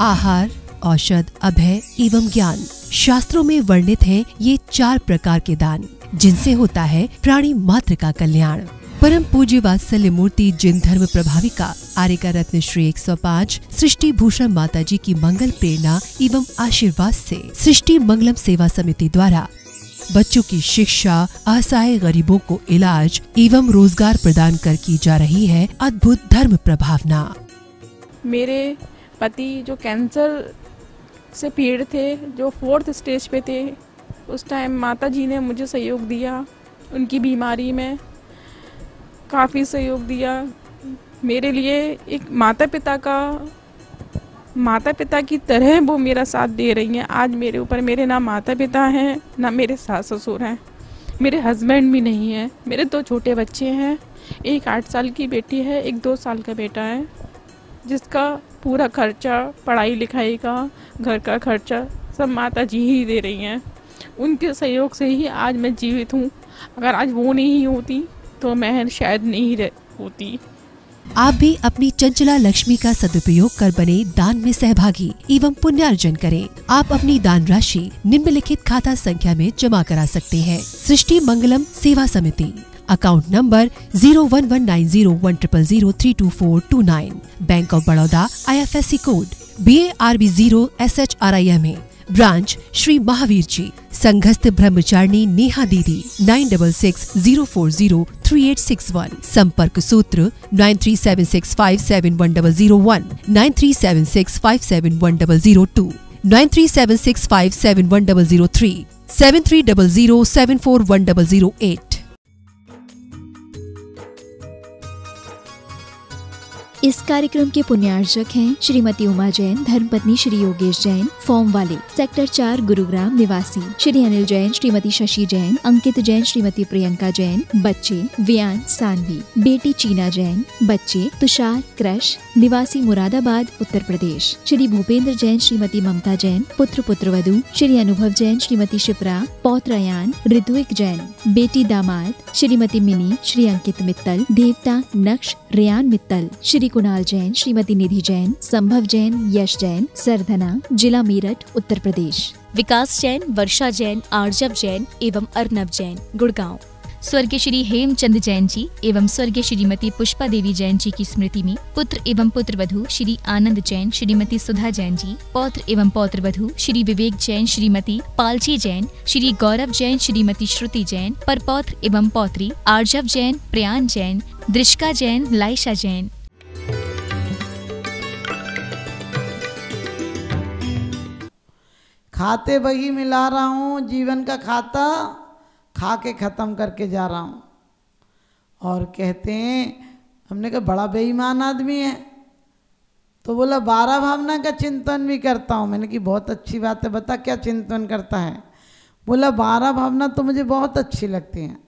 आहार, औषध, अभय एवं ज्ञान। शास्त्रों में वर्णित हैं ये 4 प्रकार के दान, जिनसे होता है प्राणी मात्र का कल्याण। परम पूज्य वात्सल्य मूर्ति जिन धर्म प्रभाविका आर्यका रत्न श्री 105 सृष्टि भूषण माता जी की मंगल प्रेरणा एवं आशीर्वाद से सृष्टि मंगलम सेवा समिति द्वारा बच्चों की शिक्षा, असहाय गरीबों को इलाज एवं रोजगार प्रदान कर की जा रही है अद्भुत धर्म प्रभावना। मेरे पति जो कैंसर से पीड़ित थे, जो 4th स्टेज पे थे, उस टाइम माता जी ने मुझे सहयोग दिया। उनकी बीमारी में काफ़ी सहयोग दिया। मेरे लिए एक माता पिता की तरह वो मेरा साथ दे रही हैं। आज मेरे ऊपर मेरे ना माता पिता हैं, ना मेरे सास ससुर हैं, मेरे हस्बैंड भी नहीं हैं। मेरे 2 छोटे बच्चे हैं, एक 8 साल की बेटी है, एक 2 साल का बेटा है, जिसका पूरा खर्चा, पढ़ाई लिखाई का, घर का खर्चा सब माता जी ही दे रही हैं। उनके सहयोग से ही आज मैं जीवित हूँ। अगर आज वो नहीं होती तो मैं शायद नहीं होती। आप भी अपनी चंचला लक्ष्मी का सदुपयोग कर बने दान में सहभागी एवं पुण्यार्जन करें। आप अपनी दान राशि निम्नलिखित खाता संख्या में जमा करा सकते हैं। सृष्टि Mangalam Seva Samiti, account number 01190100032429, bank of Baroda, IFSC code BARB 0SHRIMA, branch Shri Mahavir ji, संघस्थ ब्रह्मचारिणी नेहा दीदी, 9660403861, संपर्क सूत्र 9376571001, 9376571002, 9376571003, 7300741008। इस कार्यक्रम के पुण्यार्चक हैं श्रीमती उमा जैन, धर्मपत्नी श्री योगेश जैन, फॉर्म वाले, सेक्टर 4 गुरुग्राम निवासी, श्री अनिल जैन, श्रीमती शशि जैन, अंकित जैन, श्रीमती प्रियंका जैन, बच्चे वियान सानवी, बेटी चीना जैन, बच्चे तुषार क्रश, निवासी मुरादाबाद उत्तर प्रदेश, श्री भूपेंद्र जैन, श्रीमती ममता जैन, पुत्र पुत्रवधू श्री अनुभव जैन, श्रीमती शिप्रा, पौत्र अयान, ऋत्विक जैन, बेटी दामाद श्रीमती मिनी, श्री अंकित मित्तल, देवता नक्श रेयान मित्तल, श्री कुणाल जैन, श्रीमती निधि जैन, संभव जैन, यश जैन, सरधना, जिला मेरठ उत्तर प्रदेश, विकास जैन, वर्षा जैन, आर्जव जैन एवं अर्नव जैन गुड़गांव। स्वर्गीय श्री हेमचंद जैन जी एवं स्वर्गीय श्रीमती पुष्पा देवी जैन जी की स्मृति में पुत्र एवं पुत्रवधू श्री आनंद जैन, श्रीमती सुधा जैन जी, पौत्र एवं पौत्रवधू श्री विवेक जैन, श्रीमती पालची जैन, श्री गौरव जैन, श्रीमती श्रुति जैन, परपौत्र एवं पौत्री आर्जव जैन, प्रयान जैन, दृष्का जैन, लाइशा जैन। खाते बही मिला रहा हूँ, जीवन का खाता खा के ख़त्म करके जा रहा हूँ। और कहते हैं, हमने कहा बड़ा बेईमान आदमी है, तो बोला 12 भावना का चिंतन भी करता हूँ। मैंने कहा बहुत अच्छी बात है, बता क्या चिंतन करता है। बोला 12 भावना तो मुझे बहुत अच्छी लगती हैं।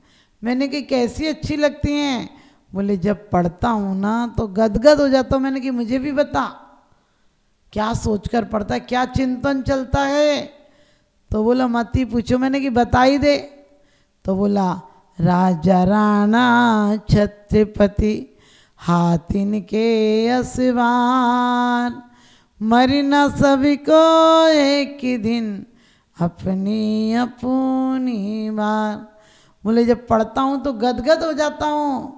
मैंने कहा कैसी अच्छी लगती हैं। बोले जब पढ़ता हूँ ना तो गदगद हो जाता हूँ। मैंने कहा मुझे भी बता क्या सोचकर पढ़ता है, क्या चिंतन चलता है। तो बोला मत ही पूछो। मैंने कि बता ही दे। तो बोला राजा राणा छत्रपति हाथिन के असवार, मरी न सभी को एक ही दिन अपनी अपनी बार। बोले जब पढ़ता हूँ तो गदगद हो जाता हूँ।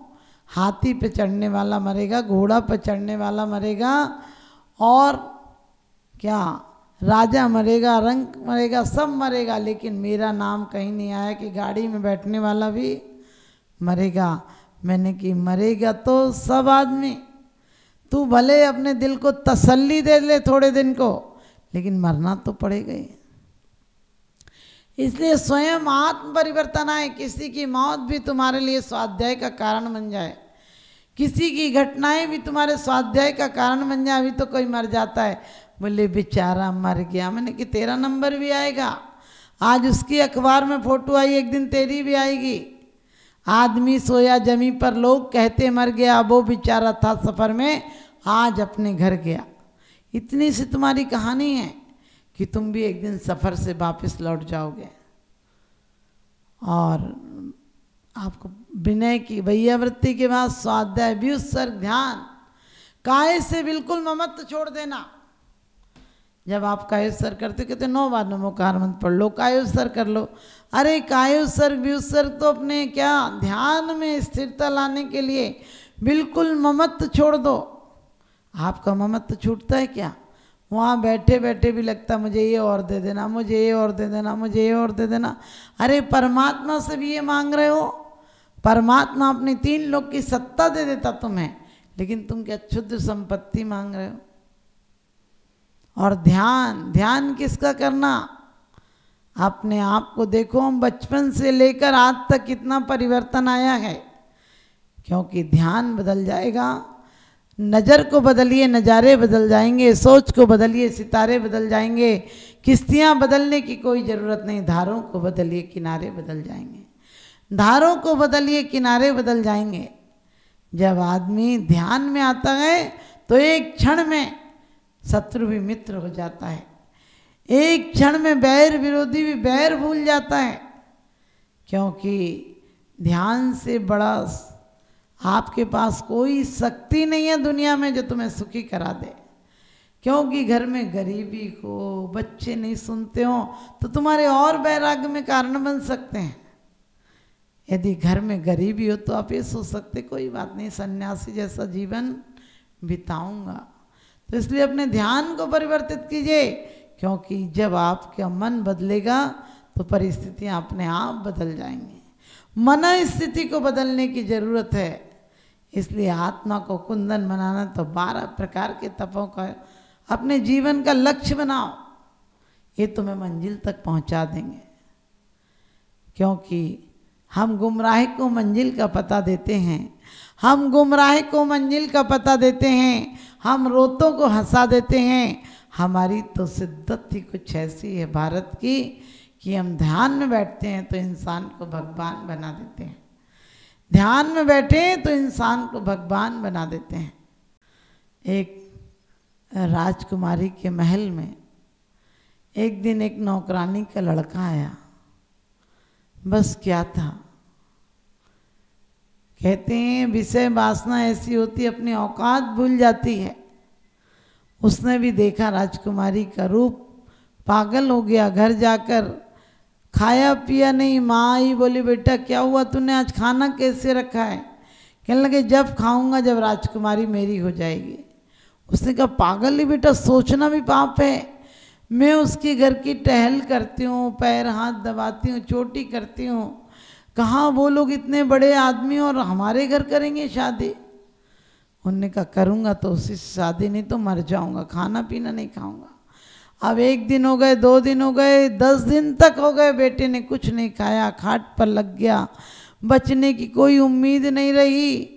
हाथी पे चढ़ने वाला मरेगा, घोड़ा पे चढ़ने वाला मरेगा, और क्या राजा मरेगा, रंक मरेगा, सब मरेगा, लेकिन मेरा नाम कहीं नहीं आया कि गाड़ी में बैठने वाला भी मरेगा। मैंने कि मरेगा तो सब आदमी, तू भले अपने दिल को तसल्ली दे ले थोड़े दिन को, लेकिन मरना तो पड़ेगा ही। इसलिए स्वयं आत्म परिवर्तन आए। किसी की मौत भी तुम्हारे लिए स्वाध्याय का कारण बन जाए, किसी की घटनाएं भी तुम्हारे स्वाध्याय का कारण बन जाए। अभी तो कोई मर जाता है, बोले बेचारा मर गया। मैंने कि तेरा नंबर भी आएगा। आज उसकी अखबार में फोटो आई, एक दिन तेरी भी आएगी। आदमी सोया जमी पर, लोग कहते मर गया, वो बेचारा था सफ़र में, आज अपने घर गया। इतनी सी तुम्हारी कहानी है कि तुम भी एक दिन सफ़र से वापस लौट जाओगे। और आपको विनय की वैयावृत्ति के बाद स्वाध्याय, व्युत्सर्ग, ध्यान, काहे से बिल्कुल ममत्व छोड़ देना। जब आप कायोत्सर्ग करते कहते 9 बार नमोकार मंत्र पढ़ लो, कायोत्सर्ग कर लो। अरे कायोत्सर्ग व्युत्सर्ग तो अपने क्या ध्यान में स्थिरता लाने के लिए बिल्कुल ममत्व छोड़ दो। आपका ममत्व छूटता है क्या? वहाँ बैठे बैठे भी लगता मुझे ये और दे देना, मुझे ये और दे देना, मुझे ये और दे देना। अरे परमात्मा से भी ये मांग रहे हो? परमात्मा अपनी 3 लोक की सत्ता दे देता तुम्हें, लेकिन तुम क्या क्षुद्र संपत्ति मांग रहे हो? और ध्यान, ध्यान किसका करना? अपने आप को देखो, हम बचपन से लेकर आज तक कितना परिवर्तन आया है, क्योंकि ध्यान बदल जाएगा। नज़र को बदलिए, नज़ारे बदल जाएंगे। सोच को बदलिए, सितारे बदल जाएंगे। किश्तियाँ बदलने की कोई ज़रूरत नहीं, धारों को बदलिए, किनारे बदल जाएंगे। धारों को बदलिए, किनारे बदल जाएंगे। जब आदमी ध्यान में आता है तो एक क्षण में शत्रु भी मित्र हो जाता है, एक क्षण में बैर विरोधी भी बैर भूल जाता है, क्योंकि ध्यान से बड़ा आपके पास कोई शक्ति नहीं है दुनिया में जो तुम्हें सुखी करा दे। क्योंकि घर में गरीबी हो, बच्चे नहीं सुनते हो, तो तुम्हारे और वैराग्य में कारण बन सकते हैं। यदि घर में गरीबी हो तो आप ये सोच सकते कोई बात नहीं, सन्यासी जैसा जीवन बिताऊंगा। तो इसलिए अपने ध्यान को परिवर्तित कीजिए, क्योंकि जब आपका मन बदलेगा तो परिस्थितियां अपने आप बदल जाएंगी। मन स्थिति को बदलने की जरूरत है। इसलिए आत्मा को कुंदन बनाना तो 12 प्रकार के तपों का अपने जीवन का लक्ष्य बनाओ, ये तुम्हें मंजिल तक पहुंचा देंगे। क्योंकि हम गुमराह को मंजिल का पता देते हैं, हम गुमराह को मंजिल का पता देते हैं, हम रोतों को हंसा देते हैं। हमारी तो सिद्दत ही कुछ ऐसी है भारत की कि हम ध्यान में बैठते हैं तो इंसान को भगवान बना देते हैं। ध्यान में बैठे तो इंसान को भगवान बना देते हैं। एक राजकुमारी के महल में एक दिन एक नौकरानी का लड़का आया। बस क्या था, कहते हैं विषय वासना ऐसी होती अपनी औकात भूल जाती है। उसने भी देखा राजकुमारी का रूप, पागल हो गया। घर जाकर खाया पिया नहीं। माँ ही बोली बेटा क्या हुआ, तूने आज खाना कैसे रखा है? कहने लगे जब खाऊंगा जब राजकुमारी मेरी हो जाएगी। उसने कहा पागल ही बेटा, सोचना भी पाप है। मैं उसके घर की टहल करती हूँ, पैर हाथ दबाती हूँ, चोटी करती हूँ। कहाँ वो लोग इतने बड़े आदमी और हमारे घर करेंगे शादी? उन्होंने कहा करूँगा तो उसी से शादी, नहीं तो मर जाऊँगा, खाना पीना नहीं खाऊँगा। अब 1 दिन हो गए, 2 दिन हो गए, 10 दिन तक हो गए, बेटे ने कुछ नहीं खाया, खाट पर लग गया, बचने की कोई उम्मीद नहीं रही।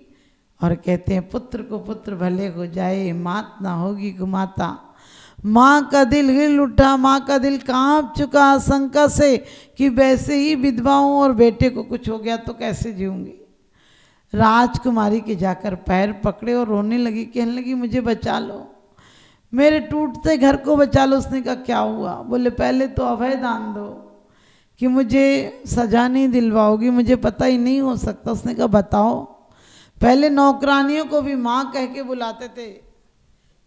और कहते हैं पुत्र को पुत्र भले हो जाए, मात ना होगी कुमाता। माँ का दिल हिल उठा, माँ का दिल कांप चुका आशंका से कि वैसे ही विधवाओं और बेटे को कुछ हो गया तो कैसे जीऊंगी। राजकुमारी के जाकर पैर पकड़े और रोने लगी, कहने लगी मुझे बचा लो, मेरे टूटते घर को बचा लो। उसने कहा क्या हुआ? बोले पहले तो अभय दान दो कि मुझे सजा नहीं दिलवाओगी, मुझे पता ही नहीं हो सकता। उसने कहा बताओ। पहले नौकरानियों को भी माँ कह के बुलाते थे,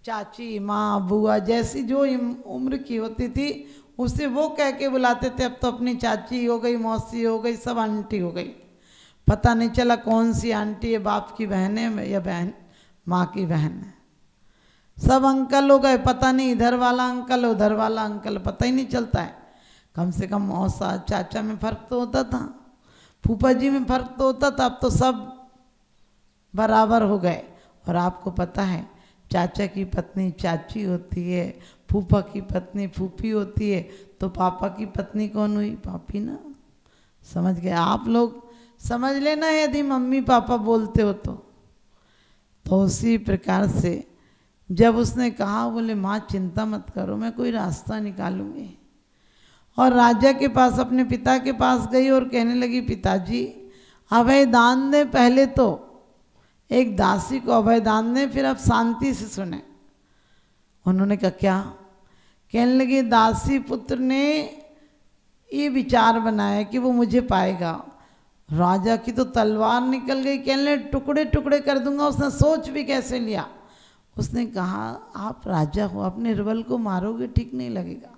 चाची, माँ, बुआ, जैसी जो उम्र की होती थी उसे वो कह के बुलाते थे। अब तो अपनी चाची हो गई, मौसी हो गई, सब आंटी हो गई। पता नहीं चला कौन सी आंटी है, बाप की बहन है या बहन माँ की बहन है। सब अंकल हो गए, पता नहीं इधर वाला अंकल उधर वाला अंकल, पता ही नहीं चलता है। कम से कम मौसा चाचा में फ़र्क तो होता था, फूफा जी में फ़र्क तो होता था। अब तो सब बराबर हो गए। और आपको पता है चाचा की पत्नी चाची होती है, फूफा की पत्नी फूफी होती है, तो पापा की पत्नी कौन हुई? पापी ना। समझ गए आप लोग? समझ लेना यदि मम्मी पापा बोलते हो तो उसी प्रकार से जब उसने कहा, बोले माँ चिंता मत करो, मैं कोई रास्ता निकालूंगी। और राजा के पास, अपने पिता के पास गई और कहने लगी पिताजी अभय दान दे। पहले तो एक दासी को अभय दान दे, फिर आप शांति से सुने। उन्होंने कहा क्या? कहने लगी दासी पुत्र ने ये विचार बनाया कि वो मुझे पाएगा। राजा की तो तलवार निकल गई, कहने लगे टुकड़े टुकड़े कर दूंगा। उसने सोच भी कैसे लिया? उसने कहा आप राजा हो, आप निर्बल को मारोगे ठीक नहीं लगेगा,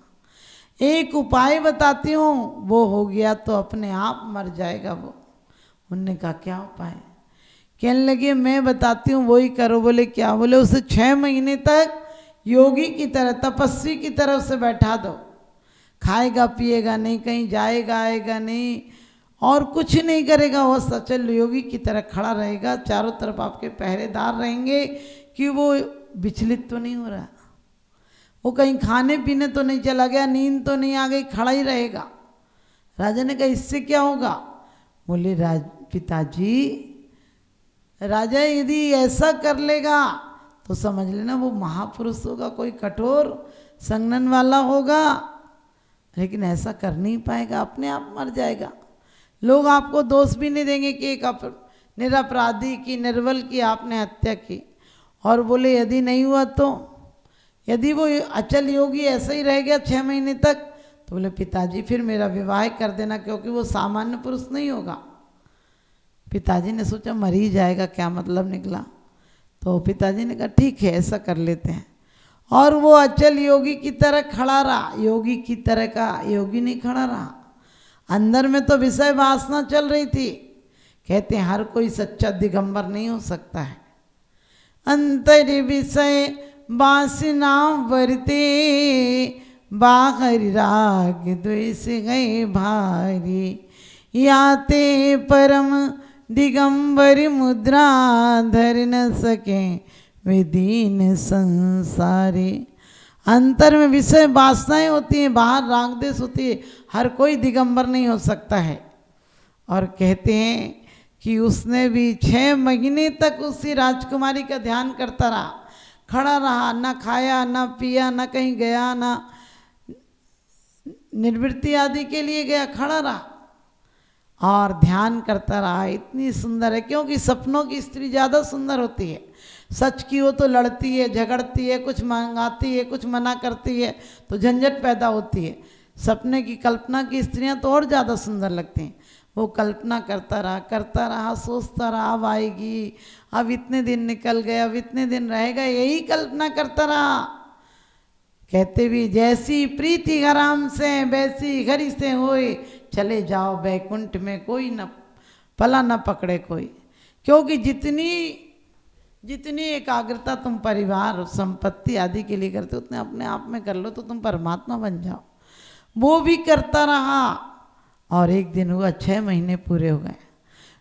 एक उपाय बताती हूँ, वो हो गया तो अपने आप मर जाएगा वो। उनने कहा क्या उपाय? कहने लगे मैं बताती हूँ वही करो। बोले क्या? बोले उसे 6 महीने तक योगी की तरह, तपस्वी की तरह उसे बैठा दो, खाएगा पिएगा नहीं, कहीं जाएगा आएगा नहीं, और कुछ नहीं करेगा, वो सचल योगी की तरह खड़ा रहेगा, चारों तरफ आपके पहरेदार रहेंगे कि वो विचलित तो नहीं हो रहा, वो कहीं खाने पीने तो नहीं चला गया, नींद तो नहीं आ गई, खड़ा ही रहेगा। राजा ने कहा इससे क्या होगा? बोले पिताजी, राजा यदि ऐसा कर लेगा तो समझ लेना वो महापुरुष होगा, कोई कठोर संगनन वाला होगा, लेकिन ऐसा कर नहीं पाएगा, अपने आप मर जाएगा। लोग आपको दोष भी नहीं देंगे कि एक निरपराधी की, निर्बल की आपने हत्या की। और बोले यदि नहीं हुआ तो, यदि वो अचल योगी ऐसा ही रह गया 6 महीने तक, तो बोले पिताजी फिर मेरा विवाह कर देना, क्योंकि वो सामान्य पुरुष नहीं होगा। पिताजी ने सोचा मर ही जाएगा, क्या मतलब निकला। तो पिताजी ने कहा ठीक है ऐसा कर लेते हैं। और वो अचल योगी की तरह खड़ा रहा, योगी की तरह का योगी नहीं खड़ा रहा, अंदर में तो विषय वासना चल रही थी। कहते हैं हर कोई सच्चा दिगंबर नहीं हो सकता है। अंतर विषय वासना वरते, बाहर राग द्वेष गए भारी, याते परम दिगंबर मुद्रा, धर न सके विदीन संसारी। अंतर में विषय वासनाएं होती हैं, बाहर राग द्वेष होती है, हर कोई दिगंबर नहीं हो सकता है। और कहते हैं कि उसने भी 6 महीने तक उसी राजकुमारी का ध्यान करता रहा, खड़ा रहा, ना खाया ना पिया, ना कहीं गया, ना निवृत्ति आदि के लिए गया, खड़ा रहा और ध्यान करता रहा। इतनी सुंदर है, क्योंकि सपनों की स्त्री ज़्यादा सुंदर होती है। सच की हो तो लड़ती है, झगड़ती है, कुछ मंगाती है, कुछ मना करती है, तो झंझट पैदा होती है। सपने की कल्पना की स्त्रियां तो और ज़्यादा सुंदर लगती हैं। वो कल्पना करता रहा, सोचता रहा, अब आएगी, अब इतने दिन निकल गए, अब इतने दिन रहेगा, यही कल्पना करता रहा। कहते भी जैसी प्रीति हराम से वैसी घरी से होए, चले जाओ बैकुंठ में कोई न पला न पकड़े कोई। क्योंकि जितनी एकाग्रता तुम परिवार संपत्ति आदि के लिए करते हो, उतने अपने आप में कर लो तो तुम परमात्मा बन जाओ। वो भी करता रहा और एक दिन हुआ 6 महीने पूरे हो गए।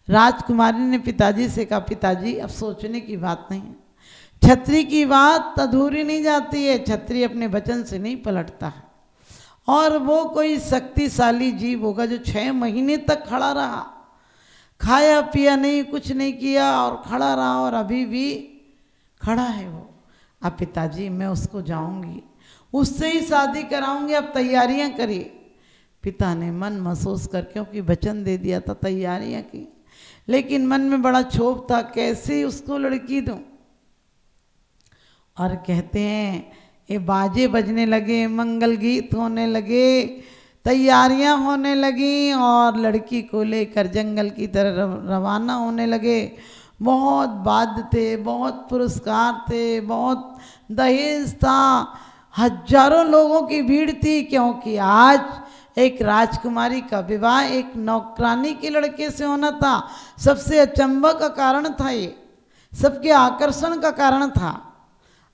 राजकुमारी ने पिताजी से कहा पिताजी अब सोचने की बात नहीं है, छत्री की बात अधूरी नहीं जाती है, छत्री अपने वचन से नहीं पलटता है। और वो कोई शक्तिशाली जीव होगा जो 6 महीने तक खड़ा रहा, खाया पिया नहीं, कुछ नहीं किया और खड़ा रहा, और अभी भी खड़ा है वो। अब पिताजी मैं उसको जाऊंगी, उससे ही शादी कराऊंगी, अब तैयारियां करिए। पिता ने मन महसूस कर, क्योंकि वचन दे दिया था, तैयारियां की, लेकिन मन में बड़ा क्षोभ था, कैसे उसको लड़की दूं। और कहते हैं ये बाजे बजने लगे, मंगल गीत होने लगे, तैयारियां होने लगी, और लड़की को लेकर जंगल की तरह रवाना होने लगे। बहुत वाद्य थे, बहुत पुरस्कार थे, बहुत दहेज था, हजारों लोगों की भीड़ थी, क्योंकि आज एक राजकुमारी का विवाह एक नौकरानी के लड़के से होना था। सबसे अचंभा का कारण था ये, सबके आकर्षण का कारण था।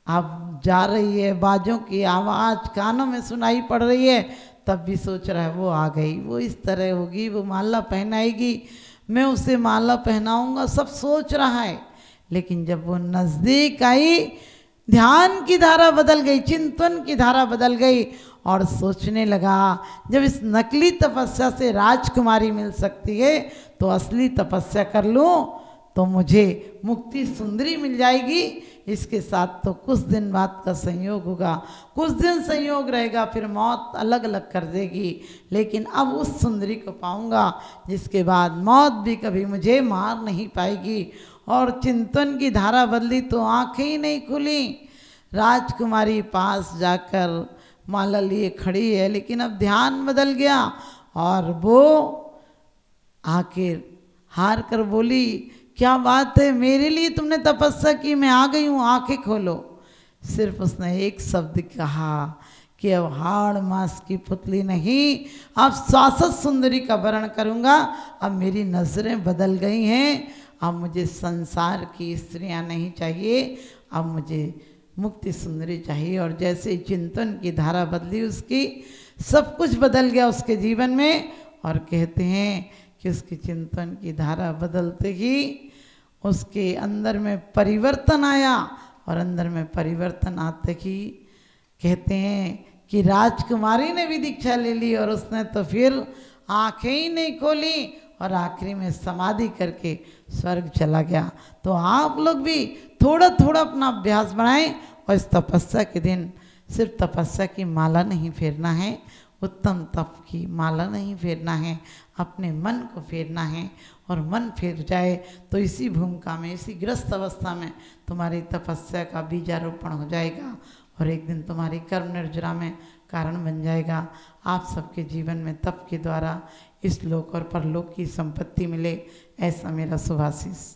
अब जा रही है, बाजों की आवाज़ कानों में सुनाई पड़ रही है, तब भी सोच रहा है वो आ गई, वो इस तरह होगी, वो माला पहनाएगी, मैं उसे माला पहनाऊंगा, सब सोच रहा है। लेकिन जब वो नज़दीक आई, ध्यान की धारा बदल गई, चिंतन की धारा बदल गई, और सोचने लगा जब इस नकली तपस्या से राजकुमारी मिल सकती है तो असली तपस्या कर लूँ तो मुझे मुक्ति सुंदरी मिल जाएगी। इसके साथ तो कुछ दिन बाद का संयोग होगा, कुछ दिन संयोग रहेगा, फिर मौत अलग अलग कर देगी, लेकिन अब उस सुंदरी को पाऊंगा जिसके बाद मौत भी कभी मुझे मार नहीं पाएगी। और चिंतन की धारा बदली तो आंखें ही नहीं खुली। राजकुमारी पास जाकर माला लिए खड़ी है, लेकिन अब ध्यान बदल गया, और वो आखिर हार कर बोली क्या बात है, मेरे लिए तुमने तपस्या की, मैं आ गई हूँ, आंखें खोलो। सिर्फ उसने एक शब्द कहा कि अब हाड़ मांस की पुतली नहीं, अब शाश्वत सुंदरी का वर्ण करूँगा। अब मेरी नज़रें बदल गई हैं, अब मुझे संसार की स्त्रियां नहीं चाहिए, अब मुझे मुक्ति सुंदरी चाहिए। और जैसे चिंतन की धारा बदली उसकी, सब कुछ बदल गया उसके जीवन में। और कहते हैं कि उसकी चिंतन की धारा बदलते ही उसके अंदर में परिवर्तन आया, और अंदर में परिवर्तन आते ही कहते हैं कि राजकुमारी ने भी दीक्षा ले ली, और उसने तो फिर आंखें ही नहीं खोली और आखिरी में समाधि करके स्वर्ग चला गया। तो आप लोग भी थोड़ा थोड़ा अपना अभ्यास बढ़ाएं, और इस तपस्या के दिन सिर्फ तपस्या की माला नहीं फेरना है, उत्तम तप की माला नहीं फेरना है, अपने मन को फेरना है। और मन फेर जाए तो इसी भूमिका में, इसी ग्रस्त अवस्था में तुम्हारी तपस्या का बीजारोपण हो जाएगा, और एक दिन तुम्हारी कर्म निर्जरा में कारण बन जाएगा। आप सबके जीवन में तप के द्वारा इस लोक और परलोक की संपत्ति मिले, ऐसा मेरा शुभाशीष।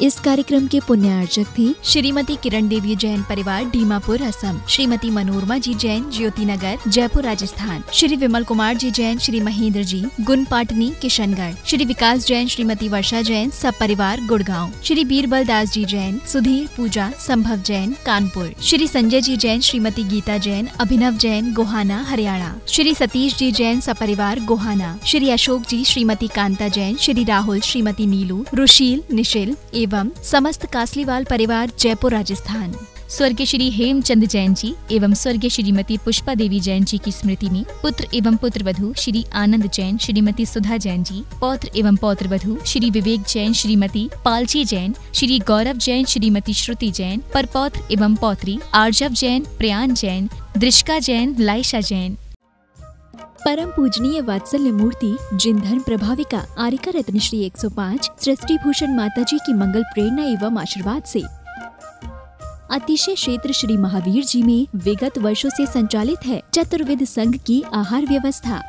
इस कार्यक्रम के पुण्यार्चक थे श्रीमती किरण देवी जैन परिवार दीमापुर असम, श्रीमती मनोरमा जी जैन ज्योति नगर जयपुर राजस्थान, श्री विमल कुमार जी जैन श्री महेंद्र जी गुनपाटनी किशनगढ़, श्री विकास जैन श्रीमती वर्षा जैन सब परिवार गुड़गांव, श्री बीरबल दास जी जैन सुधीर पूजा संभव जैन कानपुर, श्री संजय जी जैन श्रीमती गीता जैन अभिनव जैन गोहाना हरियाणा, श्री सतीश जी जैन सपरिवार गोहाना, श्री अशोक जी श्रीमती कांता जैन, श्री राहुल श्रीमती नीलू रुशील निशिल एवं समस्त कासलीवाल परिवार जयपुर राजस्थान। स्वर्गीय श्री हेमचंद जैन जी एवं स्वर्गीय श्रीमती पुष्पा देवी जैन जी की स्मृति में पुत्र एवं पुत्रवधू श्री आनंद जैन श्रीमती सुधा जैन जी, पौत्र एवं पौत्रवधू श्री विवेक जैन श्रीमती पालची जैन, श्री गौरव जैन श्रीमती श्रुति जैन, परपौत्र एवं पौत्री आर्जव जैन, प्रयान जैन, दृष्का जैन, लाइशा जैन। परम पूजनीय वात्सल्य मूर्ति जिनधन प्रभाविका आरिका रत्न श्री 105 सृष्टि भूषण माता जी की मंगल प्रेरणा एवं आशीर्वाद से अतिशय क्षेत्र श्री महावीर जी में विगत वर्षों से संचालित है चतुर्विध संघ की आहार व्यवस्था,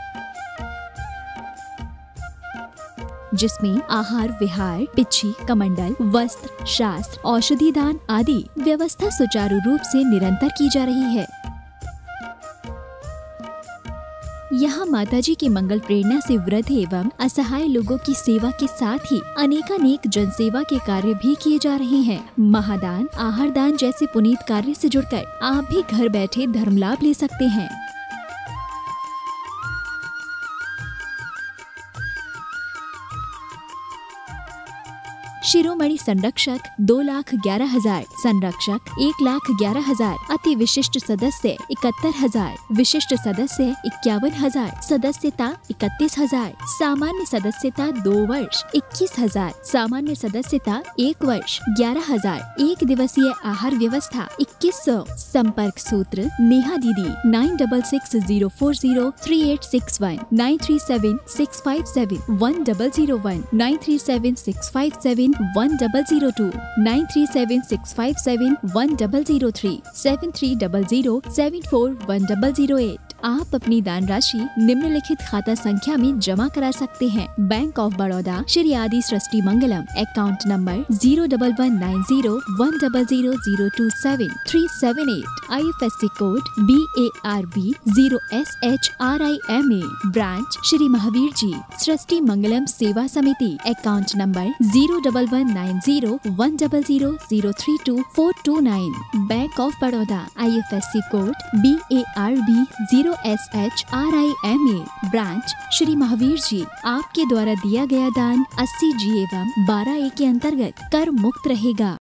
जिसमें आहार विहार, पिच्छी, कमंडल, वस्त्र, शास्त्र, औषधि दान आदि व्यवस्था सुचारू रूप से निरंतर की जा रही है। यहाँ माता जी की मंगल प्रेरणा से वृद्ध एवं असहाय लोगों की सेवा के साथ ही अनेकानेक जनसेवा के कार्य भी किए जा रहे हैं। महादान, आहार दान जैसे पुनीत कार्य से जुड़कर आप भी घर बैठे धर्म लाभ ले सकते हैं। शिरोमणि संरक्षक 2,11,000, संरक्षक 1,11,000, अति विशिष्ट सदस्य 71,000, विशिष्ट सदस्य 51,000, सदस्यता 31,000, सामान्य सदस्यता 2 वर्ष 21,000, सामान्य सदस्यता 1 वर्ष 11,000, एक दिवसीय आहार व्यवस्था 2100। संपर्क सूत्र नेहा दीदी 9660403861, 9376571001, 9376571002, 9376571003, 7300741008। आप अपनी दान राशि निम्नलिखित खाता संख्या में जमा करा सकते हैं। Bank of Baroda Shri Adi Srishti Mangalam, account number 0119010027378, IFSC code BARB 0SHRIMA, branch Shri Mahavir ji Srishti Mangalam Seva Samiti, account number 0119010032429, bank of Baroda, IFSC code BARB 0SHRIMA, branch Shri Mahavir ji. आपके द्वारा दिया गया दान 80G एवं 12A के अंतर्गत कर मुक्त रहेगा।